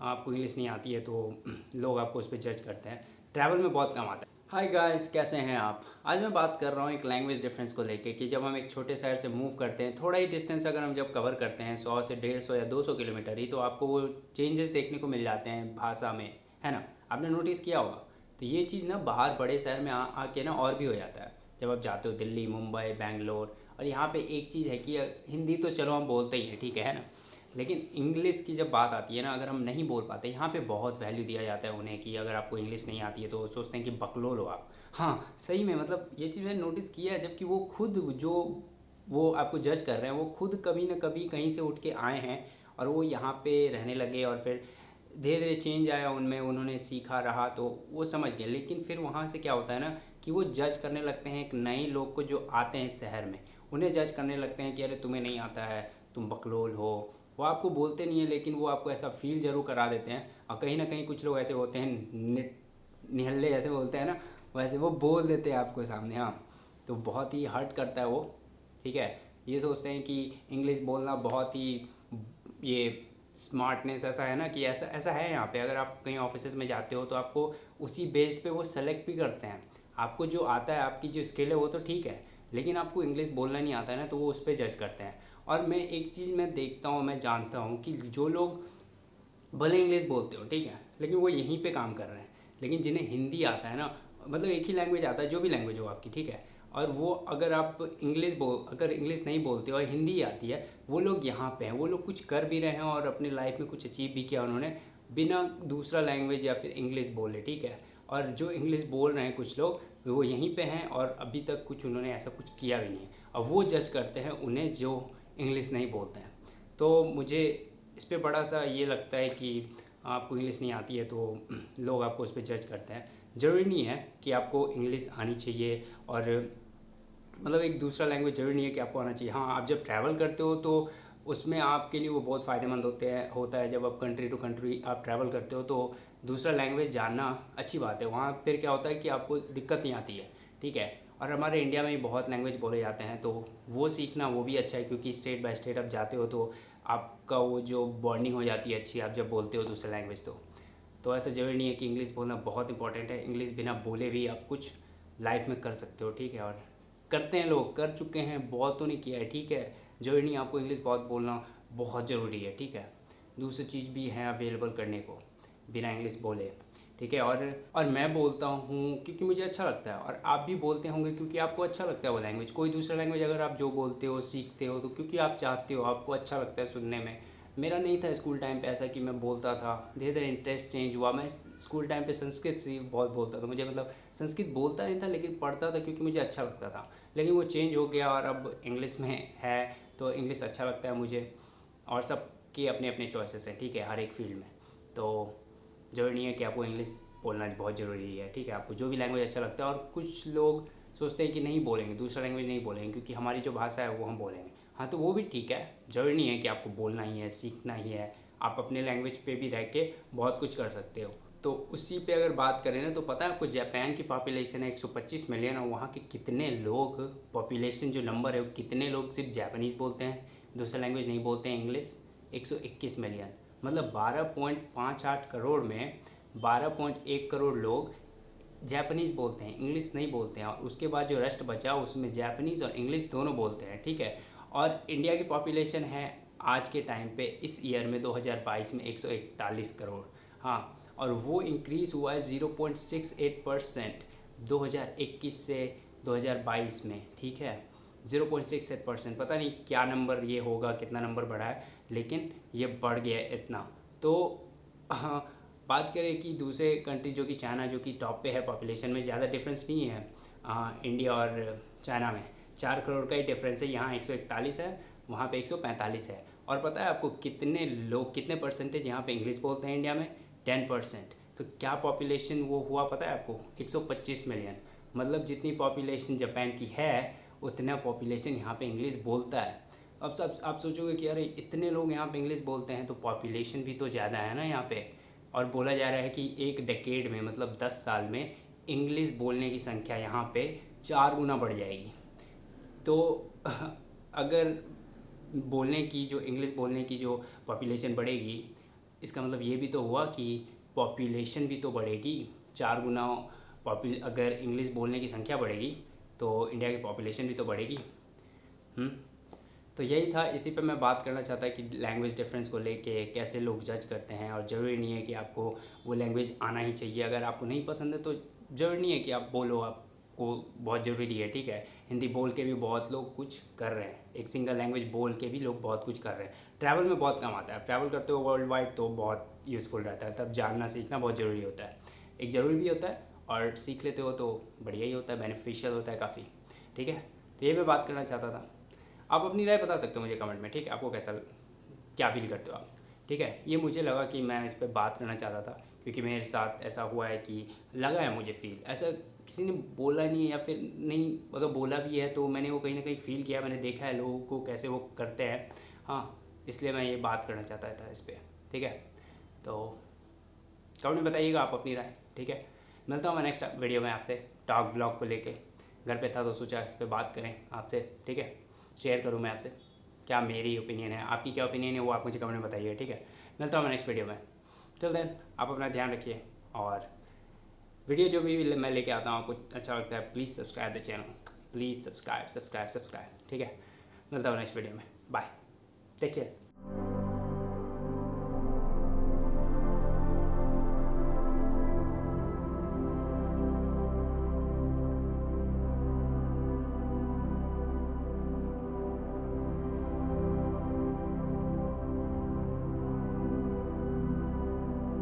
आपको इंग्लिश नहीं आती है तो लोग आपको उस पर जज करते हैं। ट्रैवल में बहुत काम आता है। हाय गाइस, कैसे हैं आप? आज मैं बात कर रहा हूँ एक लैंग्वेज डिफरेंस को लेके कि जब हम एक छोटे शहर से मूव करते हैं, थोड़ा ही डिस्टेंस अगर हम जब कवर करते हैं 100 से 150 या 200 किलोमीटर ही, तो आपको वो चेंजेस देखने को मिल जाते हैं भाषा में, है ना? आपने नोटिस किया होगा। तो ये चीज़ ना बाहर बड़े शहर में आके ना और भी हो जाता है। जब आप जाते हो दिल्ली, मुंबई, बेंगलोर, और यहाँ पे एक चीज़ है कि हिंदी तो चलो हम बोलते ही हैं, ठीक है ना? लेकिन इंग्लिश की जब बात आती है ना, अगर हम नहीं बोल पाते, यहाँ पे बहुत वैल्यू दिया जाता है उन्हें कि अगर आपको इंग्लिश नहीं आती है तो सोचते हैं कि बकलोल हो आप। हाँ, सही में, मतलब ये चीज़ मैंने नोटिस किया है, जबकि वो खुद जो वो आपको जज कर रहे हैं वो खुद कभी ना कभी कहीं से उठ के आए हैं और वो यहाँ पे रहने लगे, और फिर धीरे धीरे चेंज आया उनमें, उन्होंने सीखा रहा तो वो समझ गए। लेकिन फिर वहाँ से क्या होता है ना कि वो जज करने लगते हैं एक नए लोग को जो आते हैं इस शहर में, उन्हें जज करने लगते हैं कि अरे तुम्हें नहीं आता है, तुम बकलोल हो। वो आपको बोलते नहीं है लेकिन वो आपको ऐसा फील ज़रूर करा देते हैं। और कहीं ना कहीं कुछ लोग ऐसे होते हैं, निहल्ले जैसे बोलते हैं ना, वैसे वो बोल देते हैं आपको सामने। हाँ, तो बहुत ही हर्ट करता है वो। ठीक है, ये सोचते हैं कि इंग्लिश बोलना बहुत ही ये स्मार्टनेस ऐसा है ना, कि ऐसा ऐसा है यहाँ पे। अगर आप कहीं ऑफिस में जाते हो तो आपको उसी बेस्ड पे वो सेलेक्ट भी करते हैं। आपको जो आता है, आपकी जो स्किल है वो तो ठीक है, लेकिन आपको इंग्लिश बोलना नहीं आता है ना, तो वो उस पर जज करते हैं। और मैं एक चीज़ मैं देखता हूँ, मैं जानता हूँ कि जो लोग भले इंग्लिश बोलते हो, ठीक है, लेकिन वो यहीं पे काम कर रहे हैं, लेकिन जिन्हें हिंदी आता है ना, मतलब एक ही लैंग्वेज आता है, जो भी लैंग्वेज हो आपकी, ठीक है, और वो अगर आप अगर इंग्लिश नहीं बोलते हो और हिंदी आती है, वो लोग यहाँ पे हैं, वो लोग कुछ कर भी रहे हैं और अपनी लाइफ में कुछ अचीव भी किया उन्होंने, बिना दूसरा लैंग्वेज या फिर इंग्लिश बोले, ठीक है। और जो इंग्लिश बोल रहे हैं कुछ लोग, वो यहीं पे हैं और अभी तक कुछ उन्होंने ऐसा कुछ किया भी नहीं है, और वो जज करते हैं उन्हें जो इंग्लिश नहीं बोलते हैं। तो मुझे इस पे बड़ा सा ये लगता है कि आपको इंग्लिश नहीं आती है तो लोग आपको उस पर जज करते हैं। ज़रूरी नहीं है कि आपको इंग्लिश आनी चाहिए, और मतलब एक दूसरा लैंग्वेज ज़रूरी नहीं है कि आपको आना चाहिए। हाँ, आप जब ट्रैवल करते हो तो उसमें आपके लिए वो बहुत फ़ायदेमंद होता है। जब आप कंट्री टू कंट्री आप ट्रैवल करते हो तो दूसरा लैंग्वेज जानना अच्छी बात है। वहाँ फिर क्या होता है कि आपको दिक्कत नहीं आती है, ठीक है। और हमारे इंडिया में भी बहुत लैंग्वेज बोले जाते हैं, तो वो सीखना वो भी अच्छा है, क्योंकि स्टेट बाय स्टेट आप जाते हो तो आपका वो जो बॉन्डिंग हो जाती है अच्छी, आप जब बोलते हो दूसरा लैंग्वेज। तो ऐसा ज़रूरी नहीं है कि इंग्लिश बोलना बहुत इंपॉर्टेंट है। इंग्लिश बिना बोले भी आप कुछ लाइफ में कर सकते हो, ठीक है। और करते हैं, लोग कर चुके हैं, बहुत तो नहीं किया है, ठीक है। ज़रूरी नहीं आपको इंग्लिश बहुत बोलना बहुत ज़रूरी है, ठीक है। दूसरी चीज़ भी है अवेलेबल करने को बिना इंग्लिश बोले, ठीक है। और मैं बोलता हूँ क्योंकि मुझे अच्छा लगता है, और आप भी बोलते होंगे क्योंकि आपको अच्छा लगता है वो लैंग्वेज। कोई दूसरा लैंग्वेज अगर आप जो बोलते हो सीखते हो तो क्योंकि आप चाहते हो, आपको अच्छा लगता है सुनने में। मेरा नहीं था स्कूल टाइम पे ऐसा कि मैं बोलता था, धीरे धीरे इंटरेस्ट चेंज हुआ। मैं स्कूल टाइम पे संस्कृत से बहुत बोलता था, मुझे मतलब संस्कृत बोलता नहीं था लेकिन पढ़ता था क्योंकि मुझे अच्छा लगता था। लेकिन वो चेंज हो गया और अब इंग्लिश में है, तो इंग्लिश अच्छा लगता है मुझे। और सबके अपने अपने चॉइसेस हैं, ठीक है, हर एक फील्ड में। तो ज़रूरी नहीं है कि आपको इंग्लिश बोलना बहुत ज़रूरी है, ठीक है। आपको जो भी लैंग्वेज अच्छा लगता है, और कुछ लोग सोचते हैं कि नहीं बोलेंगे, दूसरा लैंग्वेज नहीं बोलेंगे क्योंकि हमारी जो भाषा है वो हम बोलेंगे। हाँ, तो वो भी ठीक है। ज़रूरी नहीं है कि आपको बोलना ही है, सीखना ही है। आप अपने लैंग्वेज पे भी रह के बहुत कुछ कर सकते हो। तो उसी पे अगर बात करें ना, तो पता है आपको जापान की पॉपुलेशन है 125 मिलियन, और वहाँ के कितने लोग, पॉपुलेशन जो नंबर है वो कितने लोग सिर्फ जापानीज़ बोलते हैं, दूसरा लैंग्वेज नहीं बोलते हैं इंग्लिश? 121 मिलियन। मतलब 12.58 करोड़ में 12.1 करोड़ लोग जापानीज़ बोलते हैं, इंग्लिश नहीं बोलते हैं। और उसके बाद जो रेस्ट बचा उसमें जापानीज़ और इंग्लिश दोनों बोलते हैं, ठीक है। और इंडिया की पॉपुलेशन है आज के टाइम पे, इस ईयर में 2022 में 141 करोड़। हाँ, और वो इंक्रीज़ हुआ है 0.68% 2021 से 2022 में, ठीक है। 0.68%, पता नहीं क्या नंबर ये होगा, कितना नंबर बढ़ा है, लेकिन ये बढ़ गया है इतना। तो हाँ, बात करें कि दूसरे कंट्री जो कि चाइना, जो कि टॉप पे है पॉपुलेशन में, ज़्यादा डिफरेंस नहीं है इंडिया और चाइना में। 4 करोड़ का ही डिफरेंस है, यहाँ 141 है, वहाँ पे 145 है। और पता है आपको कितने लोग, कितने परसेंटेज यहाँ पे इंग्लिश बोलते हैं इंडिया में? 10%। तो क्या पॉपुलेशन वो हुआ पता है आपको? 125 मिलियन। मतलब जितनी पॉपुलेशन जापान की है उतना पॉपुलेशन यहाँ पे इंग्लिश बोलता है। अब सब आप सोचोगे कि अरे इतने लोग यहाँ पे इंग्लिश बोलते हैं तो पॉपुलेशन भी तो ज़्यादा है ना यहाँ पे। और बोला जा रहा है कि एक डेकेड में, मतलब 10 साल में, इंग्लिश बोलने की संख्या यहाँ पे 4 गुना बढ़ जाएगी। तो अगर बोलने की जो इंग्लिश बोलने की जो पॉपुलेशन बढ़ेगी, इसका मतलब ये भी तो हुआ कि पॉपुलेशन भी तो बढ़ेगी, 4 गुना अगर इंग्लिश बोलने की संख्या बढ़ेगी तो इंडिया की पॉपुलेशन भी तो बढ़ेगी। तो यही था, इसी पे मैं बात करना चाहता कि लैंग्वेज डिफरेंस को लेके कैसे लोग जज करते हैं। और ज़रूरी नहीं है कि आपको वो लैंग्वेज आना ही चाहिए, अगर आपको नहीं पसंद है तो ज़रूरी नहीं है कि आप बोलो, आपको बहुत ज़रूरी है, ठीक है। हिंदी बोल के भी बहुत लोग कुछ कर रहे हैं, एक सिंगल लैंग्वेज बोल के भी लोग बहुत कुछ कर रहे हैं। ट्रैवल में बहुत काम आता है, ट्रैवल करते हो वर्ल्ड वाइड तो बहुत यूज़फुल रहता है, तब जानना सीखना बहुत ज़रूरी होता है। एक ज़रूरी भी होता है और सीख लेते हो तो बढ़िया ही होता है, बेनिफिशियल होता है काफ़ी, ठीक है। तो ये मैं बात करना चाहता था। आप अपनी राय बता सकते हो मुझे कमेंट में, ठीक है, आपको कैसा, क्या फील करते हो आप, ठीक है। ये मुझे लगा कि मैं इस पर बात करना चाहता था क्योंकि मेरे साथ ऐसा हुआ है कि लगा है मुझे फील, ऐसा किसी ने बोला नहीं है या फिर नहीं, अगर बोला भी है तो मैंने वो कहीं ना कहीं फ़ील किया, मैंने देखा है लोगों को कैसे वो करते हैं। हाँ, इसलिए मैं ये बात करना चाहता था इस पर, ठीक है। तो कमेंट में बताइएगा आप अपनी राय, ठीक है। मिलता हूँ मैं नेक्स्ट वीडियो में आपसे टॉक व्लॉग को लेके। घर पे था तो सोचा इस पर बात करें आपसे, ठीक है, शेयर करूँ मैं आपसे क्या मेरी ओपिनियन है, आपकी क्या ओपिनियन है वो आप मुझे कमेंट में बताइए, ठीक है। मिलता हूँ मैं नेक्स्ट वीडियो में। टिल देन आप अपना ध्यान रखिए, और वीडियो जो भी मैं लेके आता हूँ आपको अच्छा लगता है, please subscribe the channel, please subscribe, ठीक है। मिलता हूँ नेक्स्ट वीडियो में, बाय, टेक केयर।